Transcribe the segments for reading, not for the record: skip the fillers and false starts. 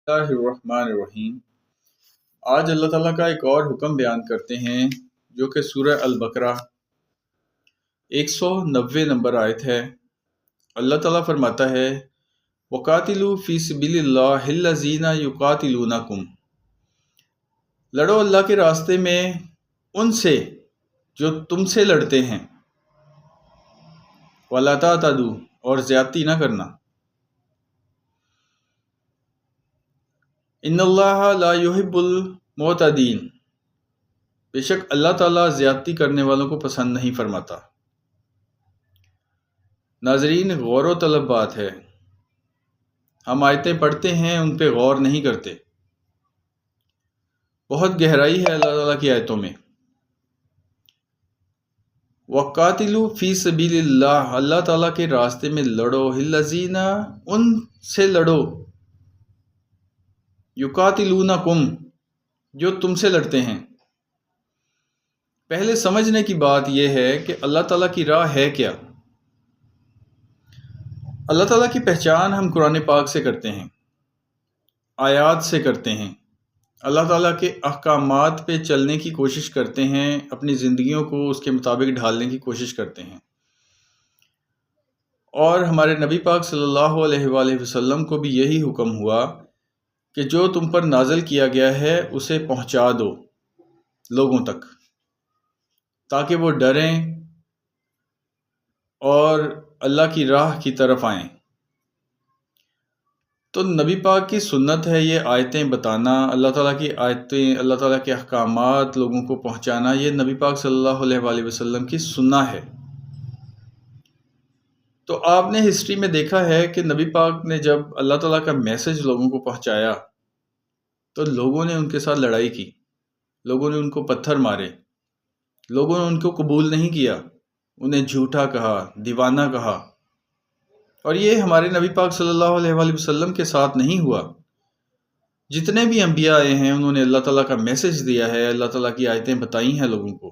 اللہ الرحمن الرحیم۔ آج اللہ تعالیٰ کا ایک اور حکم بیان کرتے ہیں جو کہ سورہ البقرہ 190 نمبر آیت ہے۔ اللہ تعالیٰ فرماتا ہے وَقَاتِلُوا فِي سَبِيلِ اللَّهِ الَّذِينَ يُقَاتِلُونَكُمْ، لڑو اللہ کے راستے میں ان سے جو تم سے لڑتے ہیں، وَلَا تَعْتَدُوا، اور زیادتی نہ کرنا، ان اللہ لا يحب المعتدین، بے شک اللہ تعالیٰ زیادتی کرنے والوں کو پسند نہیں فرماتا۔ ناظرین، غور و طلب بات ہے، ہم آیتیں پڑھتے ہیں ان پہ غور نہیں کرتے۔ بہت گہرائی ہے اللہ تعالیٰ کی آیتوں میں۔ وَقَاتِلُوا فِي سَبِيلِ اللَّهِ، اللہ تعالیٰ کے راستے میں لڑو، الَّذِينَ، ان سے لڑو، یقاتلونکم، جو تم سے لڑتے ہیں۔ پہلے سمجھنے کی بات یہ ہے کہ اللہ تعالیٰ کی راہ ہے کیا۔ اللہ تعالیٰ کی پہچان ہم قرآن پاک سے کرتے ہیں، آیات سے کرتے ہیں، اللہ تعالیٰ کے احکامات پہ چلنے کی کوشش کرتے ہیں، اپنی زندگیوں کو اس کے مطابق ڈھالنے کی کوشش کرتے ہیں، اور ہمارے نبی پاک صلی اللہ علیہ وآلہ وسلم کو بھی یہی حکم ہوا کہ جو تم پر نازل کیا گیا ہے اسے پہنچا دو لوگوں تک، تاکہ وہ ڈریں اور اللہ کی راہ کی طرف آئیں۔ تو نبی پاک کی سنت ہے یہ آیتیں بتانا، اللہ تعالیٰ کی آیتیں، اللہ تعالیٰ کے احکامات لوگوں کو پہنچانا، یہ نبی پاک صلی اللہ علیہ وآلہ وسلم کی سنت ہے۔ تو آپ نے ہسٹری میں دیکھا ہے کہ نبی پاک نے جب اللہ تعالیٰ کا میسج لوگوں کو پہنچایا تو لوگوں نے ان کے ساتھ لڑائی کی، لوگوں نے ان کو پتھر مارے، لوگوں نے ان کو قبول نہیں کیا، انہیں جھوٹا کہا، دیوانہ کہا۔ اور یہ ہمارے نبی پاک صلی اللہ علیہ وآلہ وسلم کے ساتھ نہیں ہوا۔ جتنے بھی انبیاء آئے ہیں انہوں نے اللہ تعالیٰ کا میسج دیا ہے، اللہ تعالیٰ کی آیتیں بتائی ہیں لوگوں کو،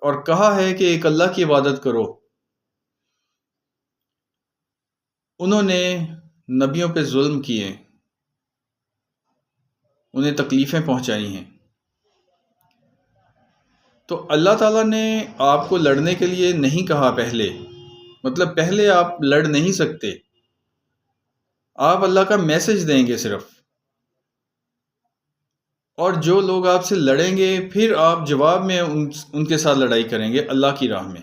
اور کہا ہے کہ ایک اللہ کی عبادت کرو۔ انہوں نے نبیوں پہ ظلم کیے، انہیں تکلیفیں پہنچائی ہیں۔ تو اللہ تعالیٰ نے آپ کو لڑنے کے لیے نہیں کہا پہلے، مطلب پہلے آپ لڑ نہیں سکتے، آپ اللہ کا میسج دیں گے صرف، اور جو لوگ آپ سے لڑیں گے پھر آپ جواب میں ان کے ساتھ لڑائی کریں گے اللہ کی راہ میں،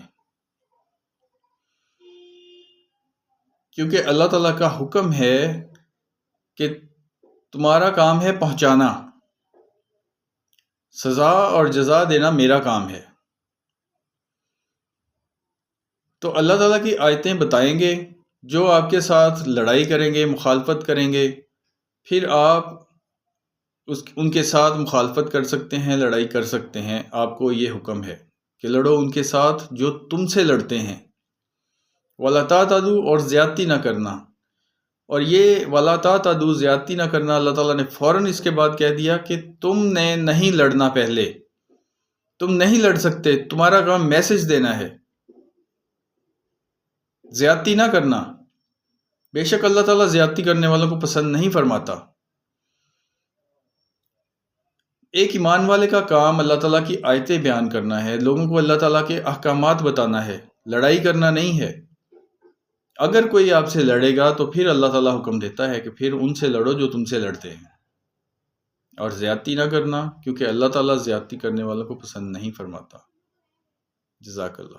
کیونکہ اللہ تعالیٰ کا حکم ہے کہ تمہارا کام ہے پہنچانا، سزا اور جزا دینا میرا کام ہے۔ تو اللہ تعالیٰ کی آیتیں بتائیں گے، جو آپ کے ساتھ لڑائی کریں گے، مخالفت کریں گے، پھر آپ ان کے ساتھ مخالفت کر سکتے ہیں، لڑائی کر سکتے ہیں۔ آپ کو یہ حکم ہے کہ لڑو ان کے ساتھ جو تم سے لڑتے ہیں، وَلَا تَعْتَدُوا، اور زیادتی نہ کرنا۔ اور یہ وَلَا تَعْتَدُوا، زیادتی نہ کرنا، اللہ تعالیٰ نے فوراً اس کے بعد کہہ دیا کہ تم نے نہیں لڑنا، پہلے تم نہیں لڑ سکتے، تمہارا کام میسج دینا ہے، زیادتی نہ کرنا۔ بے شک اللہ تعالیٰ زیادتی کرنے والوں کو پسند نہیں فرماتا۔ ایک ایمان والے کا کام اللہ تعالیٰ کی آیتیں بیان کرنا ہے، لوگوں کو اللہ تعالیٰ کے احکامات بتانا ہے، لڑائی کرنا نہیں ہے۔ اگر کوئی آپ سے لڑے گا تو پھر اللہ تعالیٰ حکم دیتا ہے کہ پھر ان سے لڑو جو تم سے لڑتے ہیں، اور زیادتی نہ کرنا، کیونکہ اللہ تعالیٰ زیادتی کرنے والوں کو پسند نہیں فرماتا۔ جزاک اللہ۔